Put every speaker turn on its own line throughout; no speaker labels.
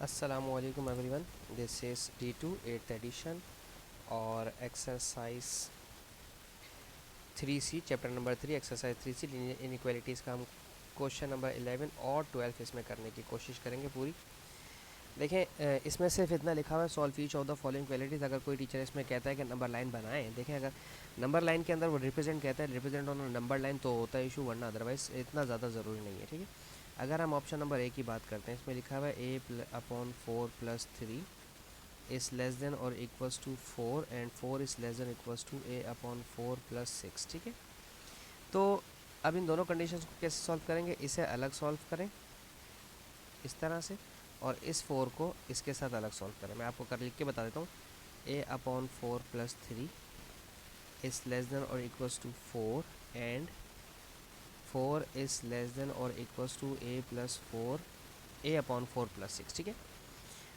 अस्सलामुअलैकुम everyone, this is D2 8th edition और exercise 3C chapter number 3 exercise 3C linear inequalities का हम question number 11 और 12 इसमें करने की कोशिश करेंगे पूरी। देखें, इसमें सिर्फ इतना लिखा हुआ है, solve each of the following qualities. अगर कोई टीचर इसमें कहता है कि नंबर लाइन बनाएं, देखें अगर नंबर लाइन के अंदर वो रिप्रेजेंट कहता है रिप्रेजेंट ऑन नंबर लाइन तो होता है इशू, वरना अदरवाइज़ इतना ज़्यादा ज़रूरी नहीं है। ठीक है, अगर हम ऑप्शन नंबर ए की बात करते हैं, इसमें लिखा हुआ है a/4 + 3 is less than or equals to 4 and 4 is less than equals to a/4 + 6। ठीक है, तो अब इन दोनों कंडीशंस को कैसे सॉल्व करेंगे, इसे अलग सॉल्व करें इस तरह से, और इस 4 को इसके साथ अलग सॉल्व करें। मैं आपको कर लिख के बता देता हूँ। a/4 + 3 is less than or equals to 4 and 4 is less than or equals to a/4 + 6। ठीक है,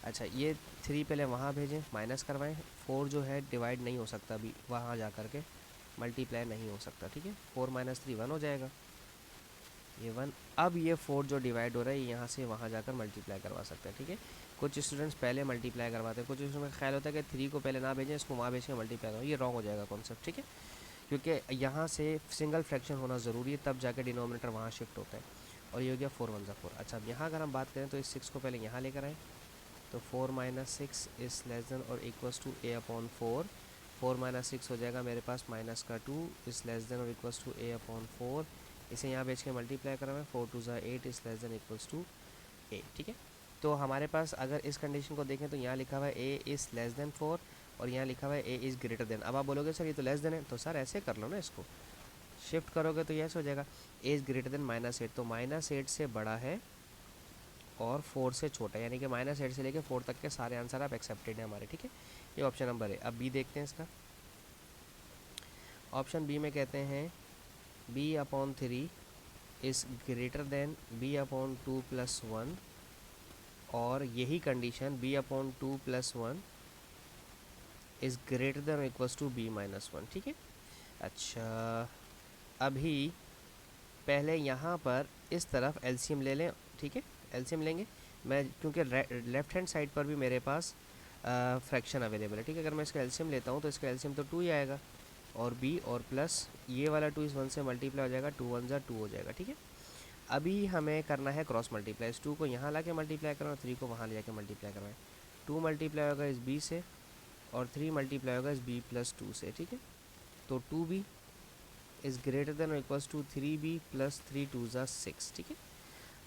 अच्छा ये 3 पहले वहाँ भेजें, माइनस करवाएं। 4 जो है डिवाइड नहीं हो सकता अभी, वहाँ जा कर के मल्टीप्लाई नहीं हो सकता। ठीक है, 4 - 3 1 हो जाएगा, ये 1। अब ये 4 जो डिवाइड हो रहा है यहाँ से वहाँ जाकर मल्टीप्लाई करवा सकते हैं। ठीक है, कुछ स्टूडेंट्स पहले मल्टीप्लाई करवाते हैं, कुछ स्टूडेंट का ख्याल होता है कि 3 को पहले ना भेजें, इसको वहाँ भेज के मल्टीप्लाई करो। ये रॉन्ग हो जाएगा कॉन्सेप्ट। ठीक है, क्योंकि यहाँ से सिंगल फ्रैक्शन होना ज़रूरी है, तब जाकर डिनोमिनेटर वहाँ शिफ्ट होता है। और ये हो गया 4 1 ज़ा 4। अच्छा, अब यहाँ अगर हम बात करें तो इस 6 को पहले यहाँ लेकर आएँ, तो 4 - 6 इज़ लेस देन और इक्वल्स टू a/4। 4 - 6 हो जाएगा मेरे पास माइनस का 2 इज़ लेस देन और इक्वल्स टू a/4। इसे यहाँ बेच के मल्टीप्लाई करवाएं, 4 2 ज़ा 8 is less than equals to a। ठीक है, तो हमारे पास अगर इस कंडीशन को देखें तो यहाँ लिखा हुआ है a इज़ लेस देन 4 और यहाँ लिखा हुआ है a इज़ ग्रेटर देन। अब आप बोलोगे सर ये तो लेस देन है, तो सर ऐसे कर लो ना, इसको शिफ्ट करोगे तो ये ऐसे हो जाएगा a इज़ ग्रेटर देन -8, तो -8 से बड़ा है और 4 से छोटा, यानी कि -8 से लेकर 4 तक के सारे आंसर आप एक्सेप्टेड हैं हमारे। ठीक है, ये ऑप्शन नंबर है। अब बी देखते हैं इसका। ऑप्शन बी में कहते हैं b/3 is greater then b/2 + 1, और यही condition b/2 + 1 is greater than और इक्वल्स टू b - 1। ठीक है, अच्छा अभी पहले यहाँ पर इस तरफ एलसीएम ले लें। ठीक है, एलसीएम लेंगे मैं, क्योंकि लेफ़्ट हैंड साइड पर भी मेरे पास फ्रैक्शन अवेलेबल है। ठीक है, अगर मैं इसका एलसीएम लेता हूँ तो इसका एलसीएम तो 2 ही आएगा, और b और प्लस ये वाला 2 इस 1 से मल्टीप्लाई हो जाएगा, 2 1 ज़ा 2 हो जाएगा। ठीक है, अभी हमें करना है क्रॉस मल्टीप्लाई, इस 2 को यहाँ ला के मल्टीप्लाई करना और 3 को वहाँ ले जाके मल्टीप्लाई करवाएं। 2 मल्टीप्लाई होगा इस b से और 3 मल्टीप्लाई होगा इस b + 2 से। ठीक है, तो 2b इज़ ग्रेटर देन और इक्वल्स टू 3b + 3 2 ज़ा 6। ठीक है,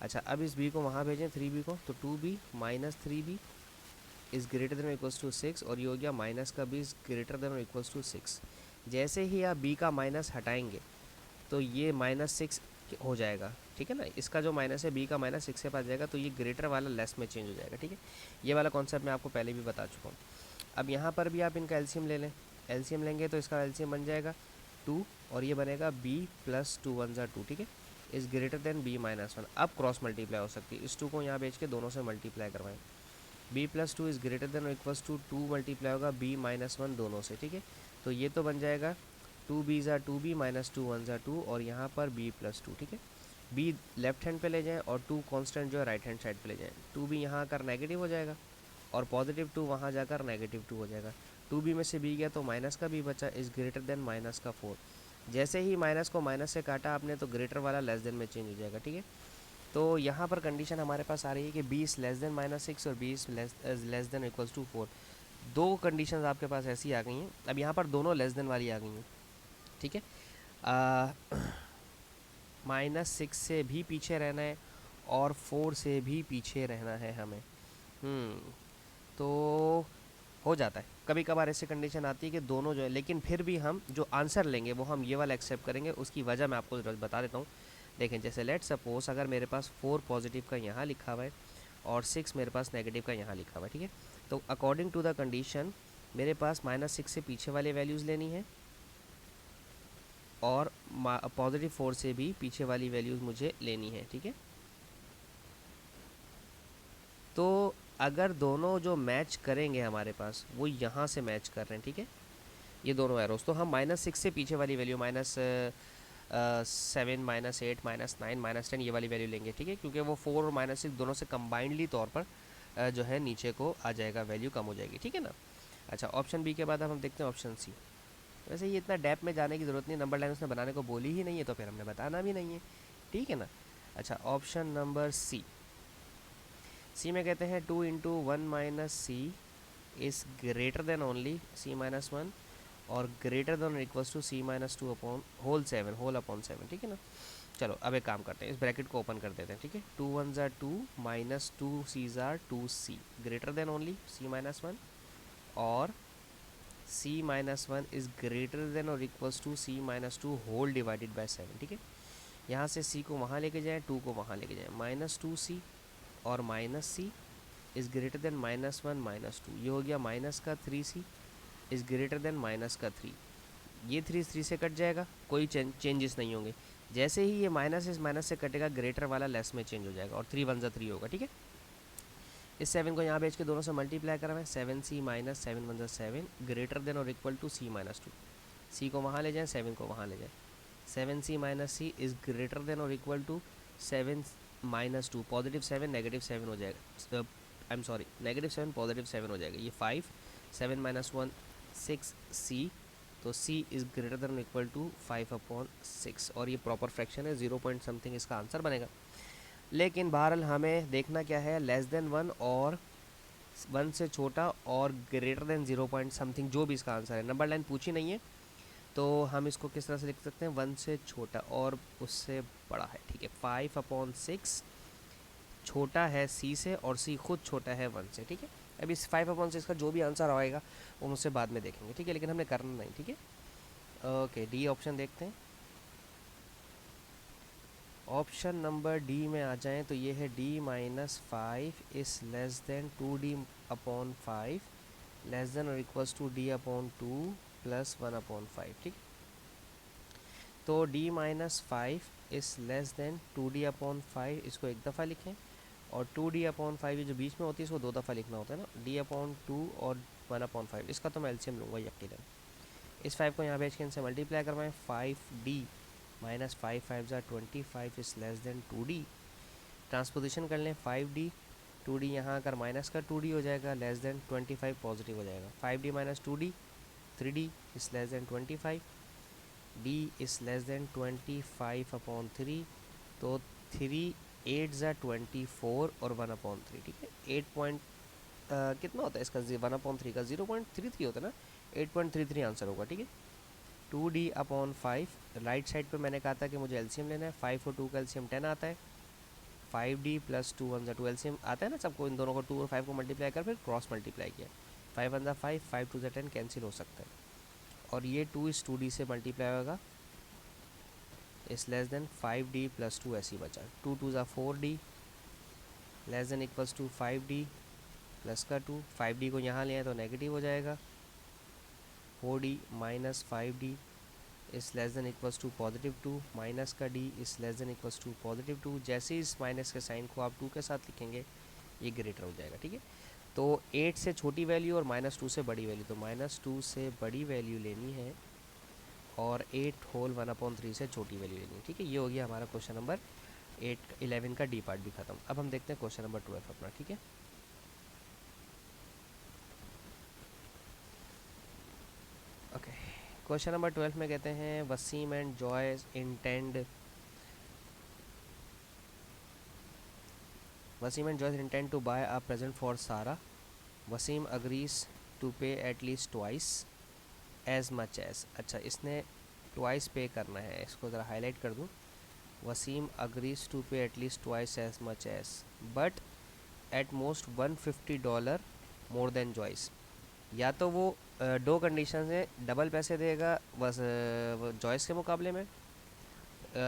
अच्छा अब इस b को वहाँ भेजें 3b को, तो 2b - 3b is greater than और इक्वल्स टू 6, और ये हो गया माइनस का b इज़ ग्रेटर देन और इक्वल्स टू 6। जैसे ही आप b का माइनस हटाएंगे तो ये -6 हो जाएगा। ठीक है ना, इसका जो माइनस है b का -6 से पास जाएगा, तो ये ग्रेटर वाला लेस में चेंज हो जाएगा। ठीक है, ये वाला कॉन्सेप्ट मैं आपको पहले भी बता चुका हूँ। अब यहाँ पर भी आप इनका एलसीएम ले लें, एलसीएम लेंगे तो इसका एलसीएम बन जाएगा 2 और ये बनेगा b + 2 1 ज़ा 2। ठीक है, इज़ ग्रेटर देन b - 1। अब क्रॉस मल्टीप्लाई हो सकती है, इस 2 को यहाँ बेच के दोनों से मल्टीप्लाई करवाएं। b + 2 इज़ ग्रेटर देन और इक्वल्स टू 2 मल्टीप्लाई होगा b - 1 दोनों से। ठीक है, तो ये तो बन जाएगा 2b ज़ा 2b - 2 1 ज़ा 2, और यहाँ पर b + 2। ठीक है, b लेफ्ट हैंड पे ले जाएं और 2 कांस्टेंट जो है राइट हैंड साइड पे ले जाएं। 2b यहाँ आकर नेगेटिव हो जाएगा और +2 वहाँ जाकर -2 हो जाएगा। 2b में से b गया तो माइनस का b बचा, इज़ ग्रेटर देन -4। जैसे ही माइनस को माइनस से काटा आपने तो ग्रेटर वाला लेस देन में चेंज हो जाएगा। ठीक है, तो यहाँ पर कंडीशन हमारे पास आ रही है कि b इज़ लेस देन -6 और b is less than equals to 4। दो कंडीशंस आपके पास ऐसी आ गई हैं। अब यहाँ पर दोनों लेस देन वाली आ गई हैं। ठीक है, -6 से भी पीछे रहना है और 4 से भी पीछे रहना है हमें। तो हो जाता है कभी कभार ऐसी कंडीशन आती है कि दोनों जो है, लेकिन फिर भी हम जो आंसर लेंगे वो हम ये वाला एक्सेप्ट करेंगे। उसकी वजह मैं आपको बता देता हूँ। देखें, जैसे लेट सपोज अगर मेरे पास 4 पॉजिटिव का यहाँ लिखा हुआ है और 6 मेरे पास नेगेटिव का यहाँ लिखा हुआ है। ठीक है, तो अकॉर्डिंग टू द कंडीशन मेरे पास -6 से पीछे वाले वैल्यूज़ लेनी है और +4 से भी पीछे वाली वैल्यूज़ मुझे लेनी है। ठीक है, तो अगर दोनों जो मैच करेंगे हमारे पास वो यहाँ से मैच कर रहे हैं। ठीक है, ये दोनों एरोस, तो हम -6 से पीछे वाली वैल्यू -7 -8 -9 -10 ये वाली वैल्यू लेंगे। ठीक है, क्योंकि वो 4 और -6 दोनों से कंबाइंडली तौर पर जो है नीचे को आ जाएगा, वैल्यू कम हो जाएगी, ठीक है ना। अच्छा, ऑप्शन बी के बाद अब हम देखते हैं ऑप्शन सी। वैसे ये इतना डेप में जाने की ज़रूरत नहीं, नंबर लाइन उसने बनाने को बोली ही नहीं है तो फिर हमने बताना भी नहीं है, ठीक है ना। अच्छा, ऑप्शन नंबर सी। सी में कहते हैं 2 into 1 - c is greater than only c-1 और greater than equals to c-2 upon whole 7 whole upon 7, ठीक है ना। चलो अब एक काम करते हैं, इस ब्रैकेट को ओपन कर देते हैं, ठीक है। 2 1 ज़ा 2 -2 c ज़ा 2c greater than only c-1 और c-1 इज़ ग्रेटर देन और equals to c-2 whole divided by 7, ठीक है। यहाँ से c को वहाँ लेके जाएँ, 2 को वहाँ लेके जाएँ, -2c और -c इज़ ग्रेटर देन -1 -2, ये हो गया माइनस का 3c is greater then minus का 3, ये 3 से कट जाएगा, कोई चेंजेस नहीं होंगे। जैसे ही ये माइनस इस माइनस से कटेगा, ग्रेटर वाला लेस में चेंज हो जाएगा और 3 1 ज़ा 3 होगा, ठीक है। इस 7 को यहाँ भेज के दोनों से मल्टीप्लाई करा है, 7c - 7 1 ज़ा 7 ग्रेटर देन और इक्वल टू c-2, c को वहाँ ले जाएँ, 7 को वहाँ ले जाएँ, 7c - c is greater than और इक्वल टू 7 - 2, पॉजिटिव 7 नेगेटिव 7 हो जाएगा, I am sorry negative 7 positive 7 हो जाएगा, ये 5 7 - 1 6c, तो c is greater than equal to 5/6 और ये प्रॉपर फ्रैक्शन है, 0 पॉइंट समथिंग इसका आंसर बनेगा। लेकिन बहरहाल हमें देखना क्या है, लेस देन 1 और 1 से छोटा और ग्रेटर देन 0 पॉइंट समथिंग, जो भी इसका आंसर है। नंबर लाइन पूछी नहीं है तो हम इसको किस तरह से लिख सकते हैं, 1 से छोटा और उससे बड़ा है, ठीक है। 5/6 छोटा है c से और c खुद छोटा है 1 से, ठीक है। अब इस 5/6 का जो भी आंसर आएगा वो मुझसे बाद में देखेंगे, ठीक है, लेकिन हमने करना नहीं, ठीक है। ओके, डी ऑप्शन देखते हैं। ऑप्शन नंबर डी में आ जाएं तो ये है d-5 is less then 2d/5 less than और इक्वल्स टू d/2 + 1/5, ठीक। तो d-5 is less then 2d/5, इसको एक दफ़ा लिखें, और 2d/5 ये जो बीच में होती है इसको 2 दफ़ा लिखना होता है ना, d/2 और 1/5, इसका तो मैं एलसीएम लूँगा यकीनन। इस 5 को यहाँ भेज के इनसे मल्टीप्लाई करवाएं, 5d - 5 5 ज़ा 25 is less then 2d, transposition कर लें 5d 2d, यहाँ अगर माइनस का 2d हो जाएगा, लेस देन 25 पॉजिटिव हो जाएगा, 5d - 2d 3d is less then 25, d is less then 25/3, तो 3 8 ज़ा 24 और 1/3, ठीक है। 8 पॉइंट कितना होता है इसका, 1/3 का 0.33 होता है ना, 8.33 आंसर होगा, ठीक है। 2d/5, राइट साइड पे मैंने कहा था कि मुझे एलसीएम लेना है, 5 और 2 का एलसीएम 10 आता है, 5d + 2 1 ज़ा 2 एलसीएम आता है ना सबको, इन दोनों को 2 और 5 को मल्टीप्लाई कर फिर क्रॉस मल्टीप्लाई किया, 5 1 ज़ा 5 5 2 ज़ा 10 कैंसिल हो सकता है, और ये 2 इस 2d से मल्टीप्लाई होगा, इस लेस देन 5d + 2 ऐसे ही बचा, 2 2 ज़ा 4d less than equals to 5d plus का 2, 5d को यहाँ ले आए तो नेगेटिव हो जाएगा, 4d - 5d is less than equals to +2, minus का d is less than equals to +2, जैसे ही इस माइनस के साइन को आप 2 के साथ लिखेंगे ये ग्रेटर हो जाएगा, ठीक है। तो 8 से छोटी वैल्यू और -2 से बड़ी वैल्यू, तो -2 से बड़ी वैल्यू लेनी है और 8 होल 1/3 से छोटी वैल्यू लेनी है, ठीक है। ये हो गया हमारा क्वेश्चन नंबर 11 का डी पार्ट भी खत्म। अब हम देखते हैं क्वेश्चन नंबर 12 अपना, ठीक है। ओके, क्वेश्चन नंबर 12 में कहते हैं Waseem and Joyce intend to buy a present for Sara, Waseem agrees to pay at least twice as much as, अच्छा इसने ट्वाइस पे करना है, इसको ज़रा हाईलाइट कर दूँ, Waseem agrees to pay at least twice as much as but at most $150 more than Joyce. या तो वो दो कंडीशन है, डबल पैसे देगा बस जॉयस के मुकाबले में,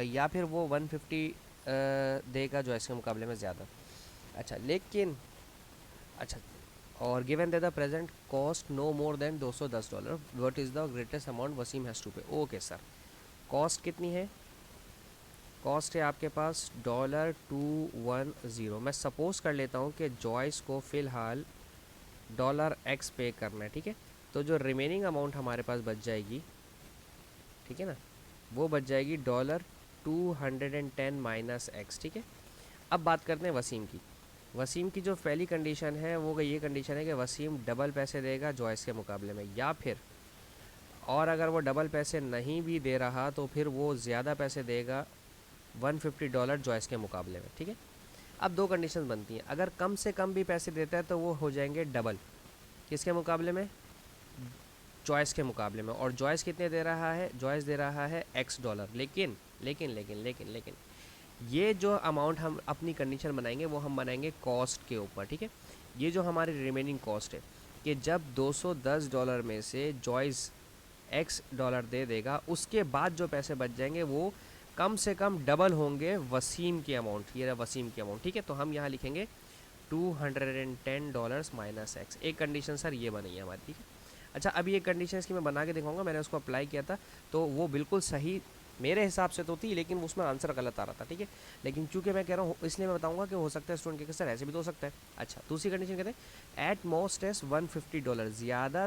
या फिर वो 150 देगा जॉयस के मुकाबले में ज़्यादा। अच्छा लेकिन अच्छा, और given the present cost no more than $210, what is the greatest amount Waseem has to pay. Okay sir, cost कितनी है, कॉस्ट है आपके पास $210। मैं सपोज़ कर लेता हूँ कि जॉयस को फ़िलहाल $X पे करना है, ठीक है। तो जो रिमेनिंग अमाउंट हमारे पास बच जाएगी, ठीक है ना, वो बच जाएगी $210 - x, ठीक है। अब बात करते हैं वसीम की। वसीम की जो पहली कंडीशन है वो ये कंडीशन है कि वसीम डबल पैसे देगा जॉयस के मुकाबले में, या फिर और अगर वो डबल पैसे नहीं भी दे रहा तो फिर वो ज़्यादा पैसे देगा $150 जॉयस के मुकाबले में, ठीक है। अब दो कंडीशन बनती हैं, अगर कम से कम भी पैसे देता है तो वो हो जाएंगे डबल, किसके मुकाबले में, जॉयस के मुकाबले में। और जॉयस कितने दे रहा है, जॉयस दे रहा है $X। लेकिन लेकिन लेकिन लेकिन लेकिन ये जो अमाउंट हम अपनी कंडीशन बनाएंगे वो हम बनाएंगे कॉस्ट के ऊपर, ठीक है। ये जो हमारी रिमेनिंग कॉस्ट है कि जब $210 में से जॉयस $X दे देगा, उसके बाद जो पैसे बच जाएंगे वो कम से कम डबल होंगे वसीम की अमाउंट, ये रहा वसीम की अमाउंट, ठीक है। तो हम यहाँ लिखेंगे $210 माइनस X। एक कंडीशन सर ये बनी है हमारी, ठीक है। अच्छा, अभी एक कंडीशन इसकी मैं बना के दिखाऊंगा, मैंने उसको अप्लाई किया था तो वो बिल्कुल सही मेरे हिसाब से तो थी, लेकिन उसमें आंसर गलत आ रहा था, ठीक है। लेकिन चूंकि मैं कह रहा हूँ इसलिए मैं बताऊंगा कि हो सकता है स्टूडेंट के सर ऐसे भी तो हो सकता है। अच्छा, दूसरी कंडीशन कहते हैं एट मोस्ट एस $150, ज़्यादा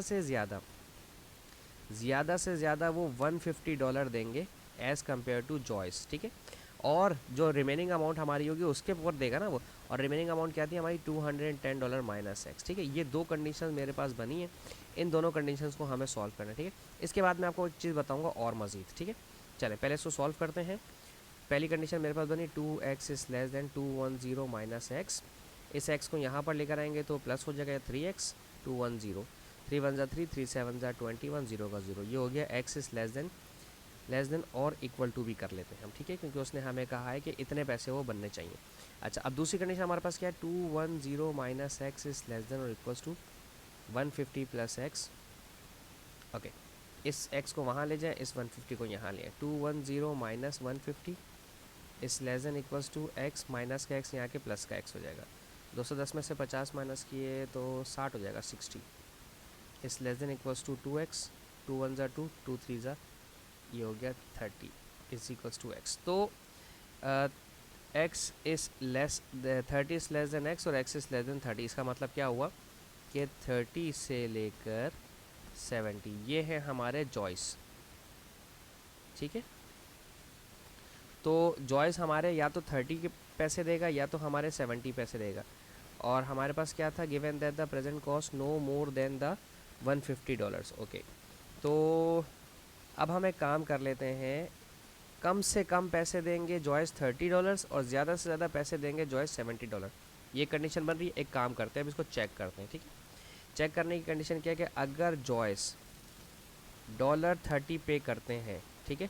से ज़्यादा वो $150 देंगे एज़ कम्पेयर टू जॉयस, ठीक है। और जो रिमेनिंग अमाउंट हमारी होगी उसके ऊपर देगा ना वो, और रिमेनिंग अमाउंट क्या थी हमारी $210 माइनस X, ठीक है। ये दो कंडीशन मेरे पास बनी है, इन दोनों कंडीशंस को हमें सॉल्व करना है, ठीक है। इसके बाद मैं आपको एक चीज़ बताऊंगा और मज़ीद, ठीक है। चले पहले इसको सॉल्व करते हैं। पहली कंडीशन मेरे पास बनी 2x is less than 210 minus X। इस x को यहाँ पर लेकर आएंगे तो प्लस हो जाएगा 3x 210, 3 1 ज़ा 3, 3 7 ज़ा 21, 0 का 0, ये हो गया x इज़ लेस देन और इक्वल टू भी कर लेते हैं हम, ठीक है, क्योंकि उसने हमें कहा है कि इतने पैसे वो बनने चाहिए। अच्छा, अब दूसरी कंडीशन हमारे पास क्या है, 210 minus X is less than और equals to 150 plus X। Okay, इस x को वहाँ ले जाएं, इस 150 को यहाँ ले आए। 210 minus 150 is less than equals to x, minus का x यहाँ के प्लस का x हो जाएगा। 210 में से 50 माइनस किए तो 60 हो जाएगा, 60 इस less than equals to 2x, 2 1 ज़ा 2, 2 3 ज़ा, ये हो गया 30 इज इक्वल्स टू x। तो x is less 30 is less then x और x इज़ लेस देन 30, इसका मतलब क्या हुआ कि 30 से लेकर 70 ये है हमारे जॉयस, ठीक है। तो जॉयस हमारे या तो 30 के पैसे देगा या तो हमारे 70 पैसे देगा, और हमारे पास क्या था, given that the present cost no more than the $150। Okay, तो अब हम एक काम कर लेते हैं, कम से कम पैसे देंगे जॉयस $30 और ज़्यादा से ज़्यादा पैसे देंगे जॉयस $70। ये कंडीशन बन रही है। एक काम करते हैं, अब इसको चेक करते हैं, ठीक है। चेक करने की कंडीशन क्या है कि अगर जॉयस $30 पे करते हैं, ठीक है,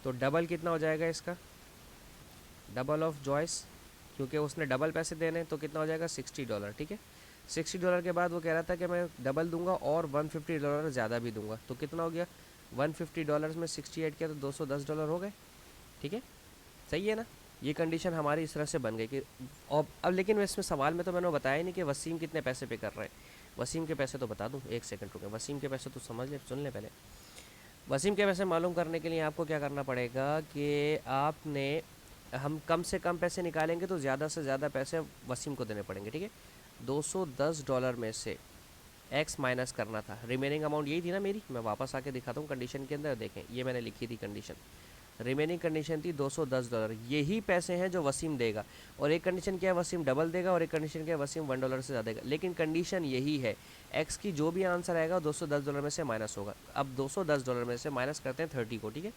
तो डबल कितना हो जाएगा इसका, डबल ऑफ जॉयस, क्योंकि उसने डबल पैसे देने, तो कितना हो जाएगा $60, ठीक है। $60 के बाद वो कह रहा था कि मैं डबल दूंगा और $150 ज़्यादा भी दूंगा, तो कितना हो गया, $150 में 68 किया तो $210 हो गए, ठीक है। सही है ना, ये कंडीशन हमारी इस तरह से बन गई कि अब लेकिन इसमें सवाल में तो मैंने बताया ही नहीं कि वसीम कितने पैसे पे कर रहे हैं। वसीम के पैसे तो बता दूं, एक सेकंड रुके, वसीम के पैसे तो समझ ले, सुन ले पहले। वसीम के पैसे मालूम करने के लिए आपको क्या करना पड़ेगा कि आपने, हम कम से कम पैसे निकालेंगे तो ज़्यादा से ज़्यादा पैसे वसीम को देने पड़ेंगे, ठीक है। $210 में से x माइनस करना था, रिमेनिंग अमाउंट यही थी ना मेरी, मैं वापस आके दिखाता हूँ कंडीशन के अंदर, देखें ये मैंने लिखी थी कंडीशन, रिमेनिंग कंडीशन थी $210, यही पैसे हैं जो वसीम देगा। और एक कंडीशन क्या है, वसीम डबल देगा, और एक कंडीशन क्या है, वसीम $1 से ज़्यादा देगा। लेकिन कंडीशन यही है, एक्स की जो भी आंसर आएगा $210 में से माइनस होगा। अब $210 में से माइनस करते हैं 30 को, ठीक है,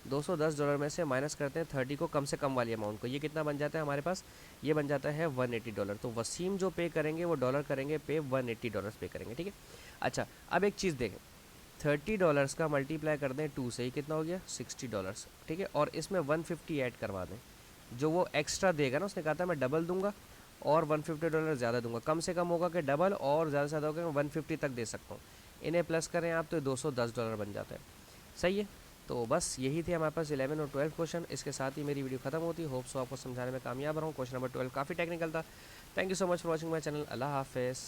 $210 में से माइनस करते हैं 30 को, कम से कम वाली अमाउंट को, ये कितना बन जाता है हमारे पास, ये बन जाता है $180। तो वसीम जो पे करेंगे वो डॉलर करेंगे पे, $180 पे करेंगे, ठीक है। अच्छा, अब एक चीज़ देखें, $30 का मल्टीप्लाई कर दें 2 से, ही कितना हो गया, $60, ठीक है। और इसमें 150 ऐड करवा दें, जो वो एक्स्ट्रा देगा ना, उसने कहा था मैं डबल दूंगा और $150 ज़्यादा दूंगा, कम से कम होगा कि डबल, और ज़्यादा से ज़्यादा होगा 150 तक दे सकता हूँ। इन्हें प्लस करें आप तो $210 बन जाता है, सही है। तो बस यही थे हमारे पास 11 और 12 क्वेश्चन। इसके साथ ही मेरी वीडियो खत्म होती है। होप सो आपको समझाने में कामयाब रहा हूँ। क्वेश्चन नंबर 12 काफ़ी टेक्निकल था। Thank you so much for watching my channel. अल्लाह हाफिज़।